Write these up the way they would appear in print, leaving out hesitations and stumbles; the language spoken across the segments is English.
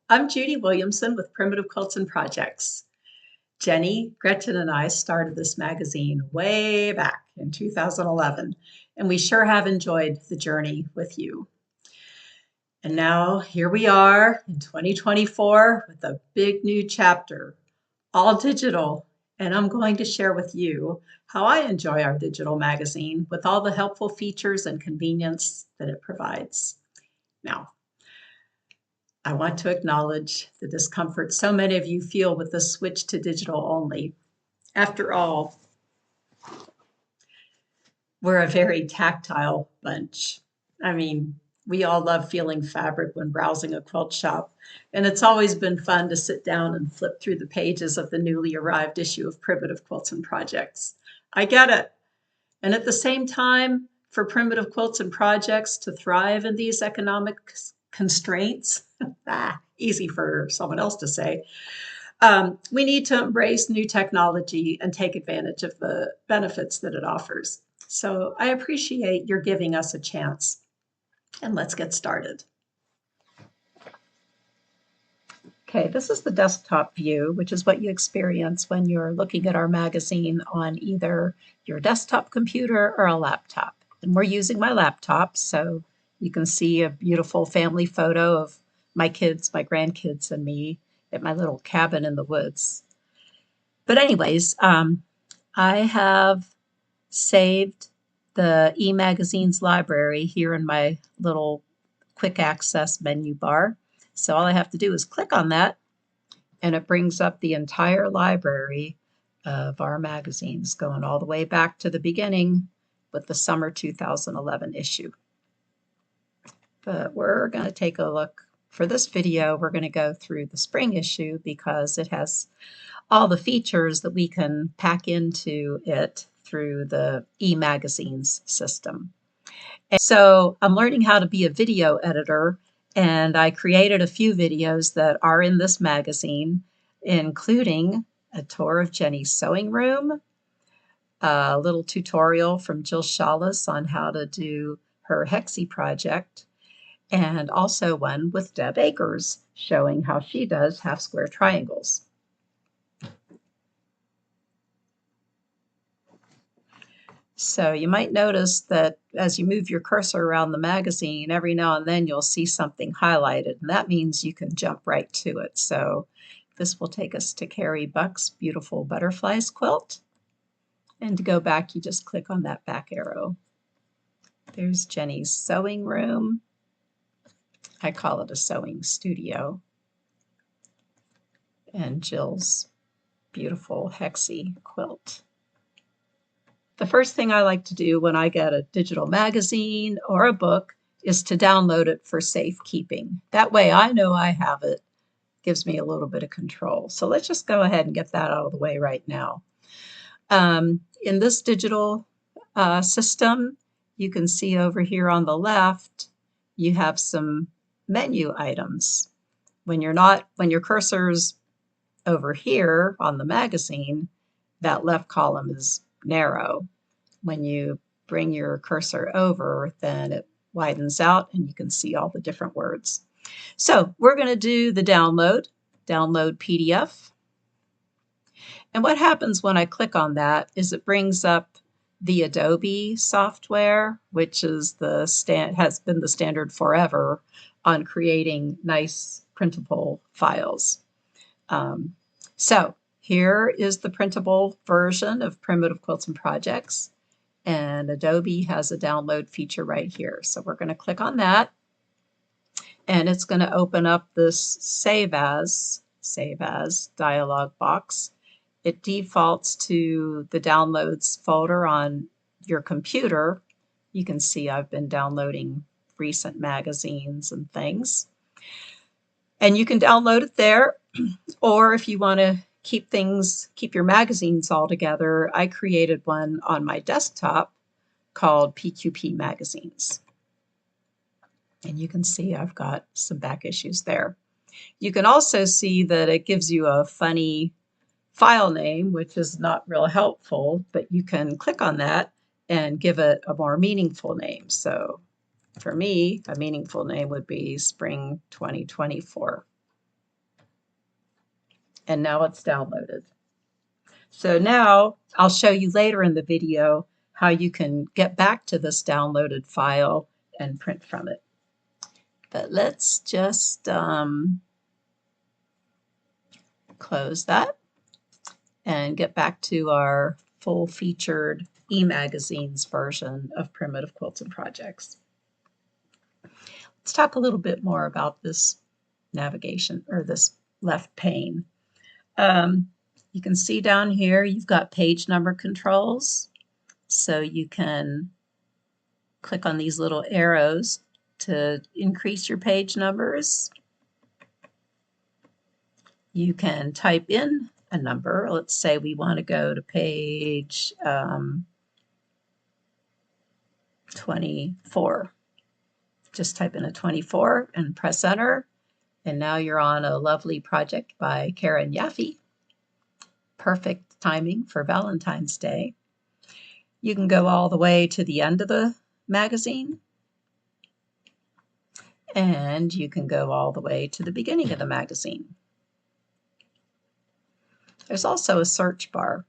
I'm Judy Williamson with Primitive Quilts and Projects. Jenny, Gretchen, and I started this magazine way back in 2011, and we sure have enjoyed the journey with you. And now here we are in 2024 with a big new chapter, all digital, and I'm going to share with you how I enjoy our digital magazine with all the helpful features and convenience that it provides. Now, I want to acknowledge the discomfort so many of you feel with the switch to digital only. After all, we're a very tactile bunch. I mean, we all love feeling fabric when browsing a quilt shop, and it's always been fun to sit down and flip through the pages of the newly arrived issue of Primitive Quilts and Projects. I get it. And at the same time, for Primitive Quilts and Projects to thrive in these economic constraints, easy for someone else to say, we need to embrace new technology and take advantage of the benefits that it offers. So I appreciate your giving us a chance. And let's get started. Okay, this is the desktop view, which is what you experience when you're looking at our magazine on either your desktop computer or a laptop. And we're using my laptop, so you can see a beautiful family photo of my kids, my grandkids, and me at my little cabin in the woods. But anyways, I have saved the e-magazine's library here in my little quick access menu bar. So all I have to do is click on that, and it brings up the entire library of our magazines, going all the way back to the beginning with the summer 2011 issue. But we're going to take a look. For this video, we're going to go through the spring issue because it has all the features that we can pack into it through the e-magazines system. And so I'm learning how to be a video editor, and I created a few videos that are in this magazine, including a tour of Jenny's sewing room, a little tutorial from Jill Shawless on how to do her Hexie project, and also one with Deb Akers showing how she does half square triangles. So you might notice that as you move your cursor around the magazine, every now and then you'll see something highlighted, and that means you can jump right to it. So this will take us to Carrie Buck's beautiful butterflies quilt. And to go back, you just click on that back arrow. There's Jenny's sewing room. I call it a sewing studio. And Jill's beautiful Hexie quilt. The first thing I like to do when I get a digital magazine or a book is to download it for safekeeping. That way I know I have it. Gives me a little bit of control. So let's just go ahead and get that out of the way right now. In this digital system, you can see over here on the left, you have some menu items. When your cursor's over here on the magazine, that left column is narrow. When you bring your cursor over, then it widens out and you can see all the different words. So we're going to do the download PDF. And what happens when I click on that is it brings up the Adobe software, which is has been the standard forever on creating nice printable files. So here is the printable version of Primitive Quilts and Projects, and Adobe has a download feature right here. So we're going to click on that, and it's going to open up this Save As dialog box. It defaults to the Downloads folder on your computer. You can see I've been downloading recent magazines and things. And you can download it there, or if you want to keep your magazines all together, I created one on my desktop called PQP Magazines. And you can see I've got some back issues there. You can also see that it gives you a funny file name, which is not real helpful, but you can click on that and give it a more meaningful name. So for me, a meaningful name would be Spring 2024. and now it's downloaded. So now I'll show you later in the video how you can get back to this downloaded file and print from it. But let's just close that and get back to our full-featured e-magazines version of Primitive Quilts and Projects. Let's talk a little bit more about this navigation, or this left pane. You can see down here you've got page number controls, so you can click on these little arrows to increase your page numbers. You can type in a number. Let's say we want to go to page 24. Just type in a 24 and press enter, and now you're on a lovely project by Karen Yaffe. Perfect timing for Valentine's Day. You can go all the way to the end of the magazine, and you can go all the way to the beginning of the magazine. There's also a search bar.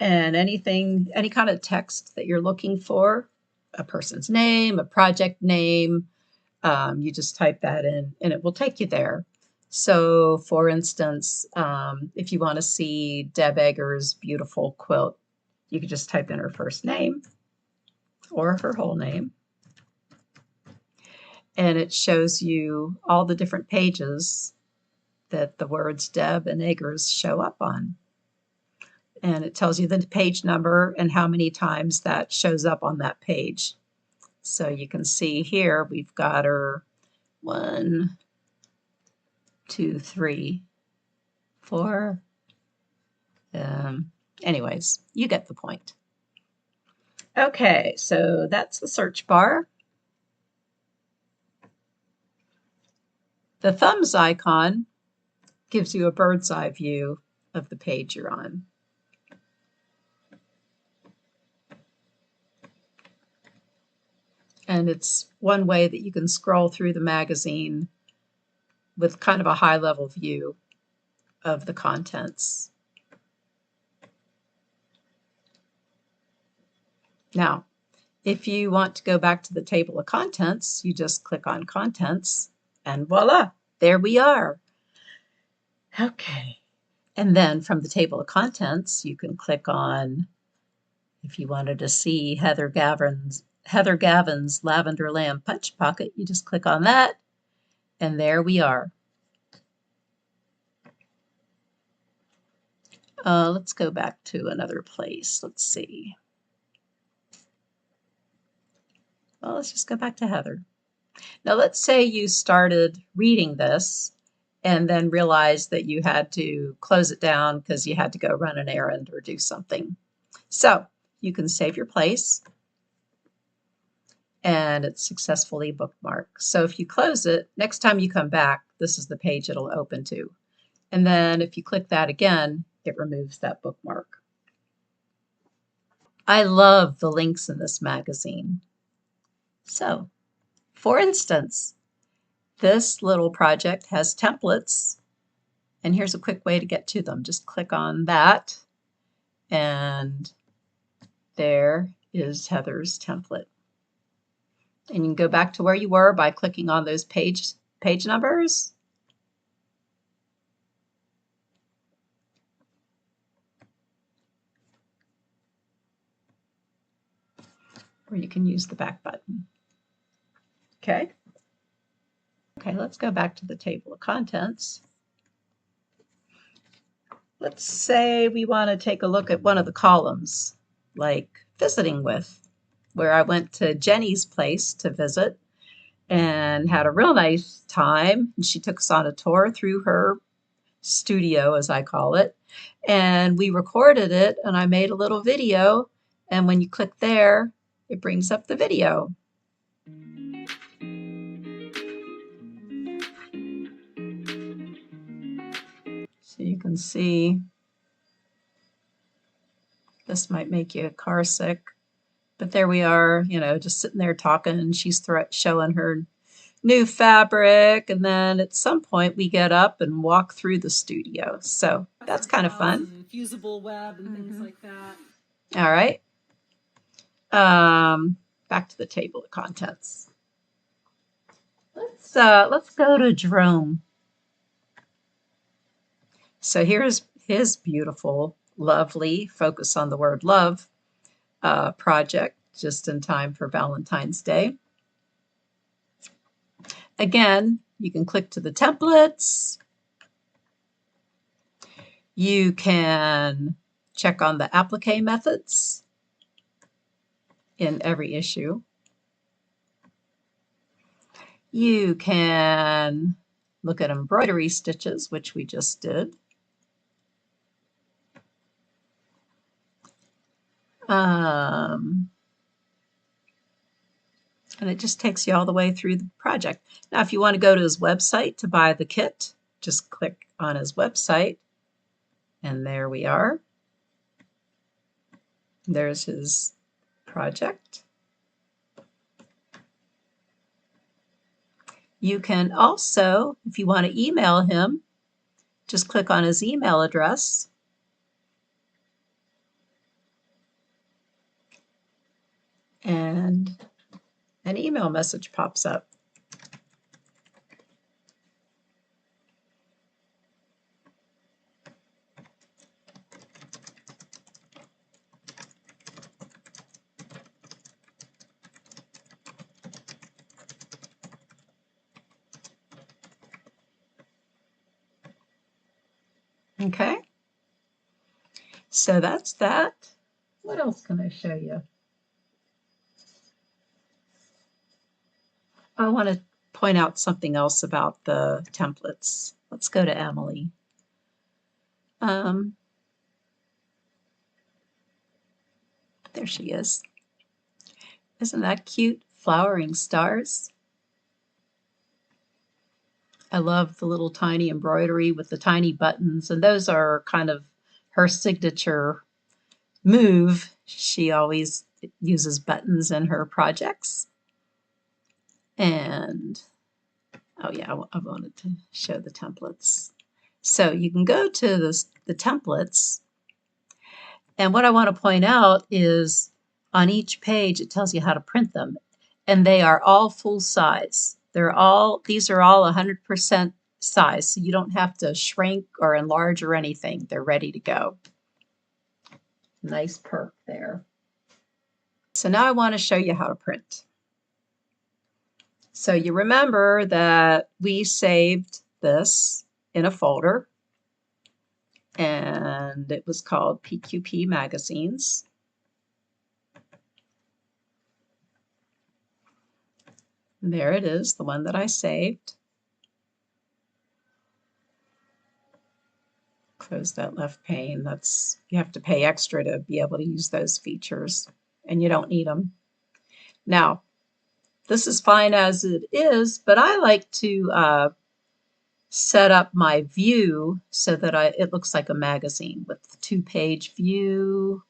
And any kind of text that you're looking for, a person's name, a project name, you just type that in and it will take you there. So for instance, if you want to see Deb Egger's beautiful quilt, you could just type in her first name or her whole name. And it shows you all the different pages that the words Deb and Eggers show up on. And it tells you the page number and how many times that shows up on that page. So you can see here we've got her 1, 2, 3, 4. Anyways, you get the point. Okay, so that's the search bar. The thumbs icon gives you a bird's eye view of the page you're on. And it's one way that you can scroll through the magazine with kind of a high-level view of the contents. Now, if you want to go back to the table of contents, you just click on Contents, and voila, there we are. Okay, and then from the table of contents, you can click on, if you wanted to see Heather Gavin's Lavender Lamb Punch Pocket, you just click on that, and there we are. Let's go back to another place. Let's see. Well, let's just go back to Heather. Now, let's say you started reading this and then realized that you had to close it down because you had to go run an errand or do something. So you can save your place, and it's successfully bookmarked. So if you close it, next time you come back, this is the page it'll open to. And then if you click that again, it removes that bookmark. I love the links in this magazine. So, for instance, this little project has templates, and here's a quick way to get to them. Just click on that, and there is Heather's template. And you can go back to where you were by clicking on those page numbers. Or you can use the back button. Okay. Okay, let's go back to the table of contents. Let's say we want to take a look at one of the columns, like visiting with, where I went to Jenny's place to visit and had a real nice time. And she took us on a tour through her studio, as I call it, and we recorded it, and I made a little video, and when you click there, it brings up the video. So you can see, this might make you car sick, but there we are, you know, just sitting there talking, and she's showing her new fabric, and then at some point we get up and walk through the studio. So that's kind of fun. And fusible web and things like that. All right. Back to the table of contents. Let's go to Jerome. So here's his beautiful, lovely, focus on the word love project, just in time for Valentine's Day. Again, you can click to the templates. You can check on the applique methods in every issue. You can look at embroidery stitches, which we just did. And it just takes you all the way through the project. Now, if you want to go to his website to buy the kit, just click on his website, and there we are. There's his project. You can also, if you want to email him, just click on his email address. And an email message pops up. Okay, so that's that. What else can I show you? I want to point out something else about the templates. Let's go to Emily. There she is. Isn't that cute? Flowering stars. I love the little tiny embroidery with the tiny buttons, and those are kind of her signature move. She always uses buttons in her projects. And oh yeah, I wanted to show the templates. So you can go to the templates, and what I want to point out is on each page it tells you how to print them, and they are all full size. These are all 100% size, so you don't have to shrink or enlarge or anything. They're ready to go. Nice perk there. So now I want to show you how to print. So you remember that we saved this in a folder, and it was called PQP Magazines. And there it is, the one that I saved. Close that left pane. You have to pay extra to be able to use those features, and you don't need them. Now, this is fine as it is, but I like to set up my view so that it looks like a magazine with the 2-page view.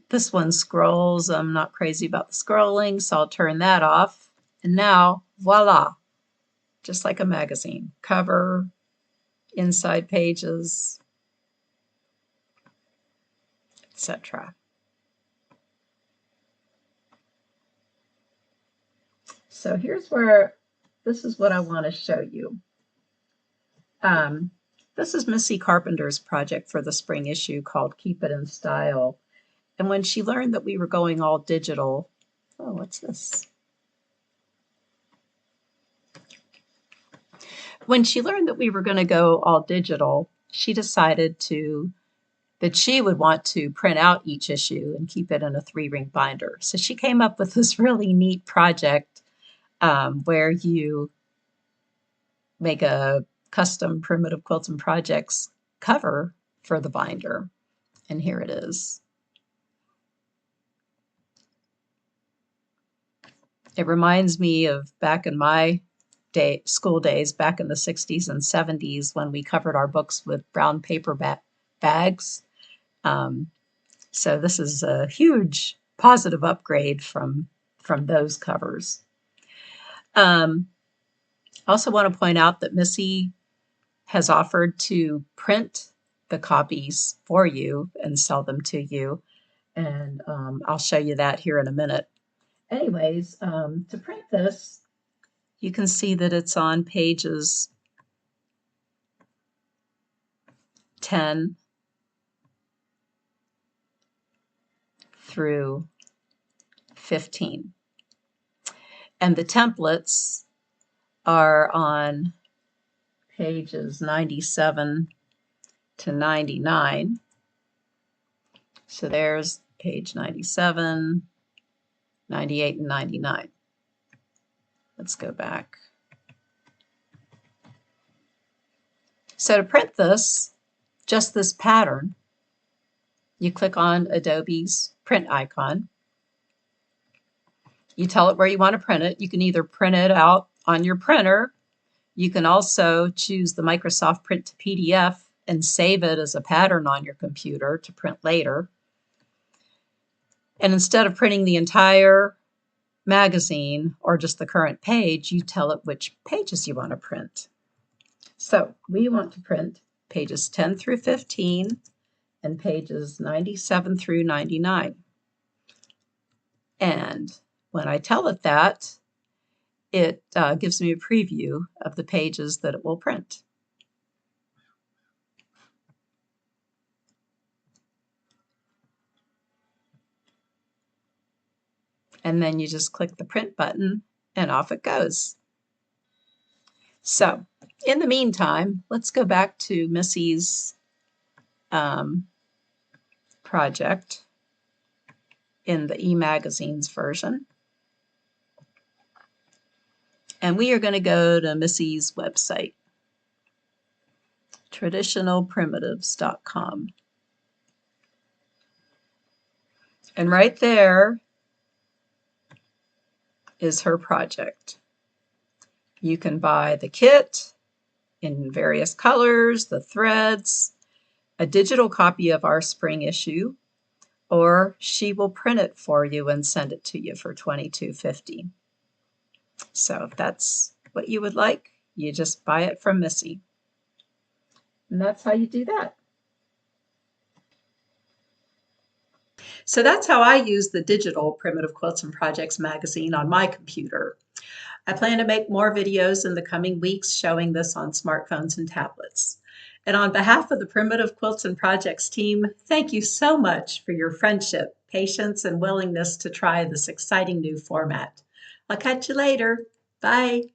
This one scrolls. I'm not crazy about the scrolling, so I'll turn that off. And now, voila, just like a magazine. Cover, inside pages, etc. So this is what I want to show you. This is Missy Carpenter's project for the spring issue called Keep It in Style. And when she learned that we were going all digital, oh, what's this? When she learned that we were going to go all digital, she decided that she would want to print out each issue and keep it in a 3-ring binder. So she came up with this really neat project where you make a custom Primitive Quilts and Projects cover for the binder. And here it is. It reminds me of back in my school days, back in the 60s and 70s, when we covered our books with brown paper bags. So this is a huge positive upgrade from those covers. I also want to point out that Missy has offered to print the copies for you and sell them to you. And I'll show you that here in a minute. Anyways, to print this, you can see that it's on pages 10 through 15. And the templates are on pages 97 to 99. So there's page 97, 98, and 99. Let's go back. So to print this, just this pattern, you click on Adobe's print icon. You tell it where you want to print it. You can either print it out on your printer. You can also choose the Microsoft Print to PDF and save it as a pattern on your computer to print later. And instead of printing the entire magazine or just the current page, you tell it which pages you want to print. So we want to print pages 10 through 15 and pages 97 through 99. And when I tell it that, it gives me a preview of the pages that it will print. And then you just click the print button and off it goes. So in the meantime, let's go back to Missy's project in the e-magazines version. And we are going to go to Missy's website, traditionalprimitives.com. And right there is her project. You can buy the kit in various colors, the threads, a digital copy of our spring issue, or she will print it for you and send it to you for $22.50. So if that's what you would like, you just buy it from Missy. And that's how you do that. So that's how I use the digital Primitive Quilts and Projects magazine on my computer. I plan to make more videos in the coming weeks showing this on smartphones and tablets. And on behalf of the Primitive Quilts and Projects team, thank you so much for your friendship, patience, and willingness to try this exciting new format. I'll catch you later. Bye.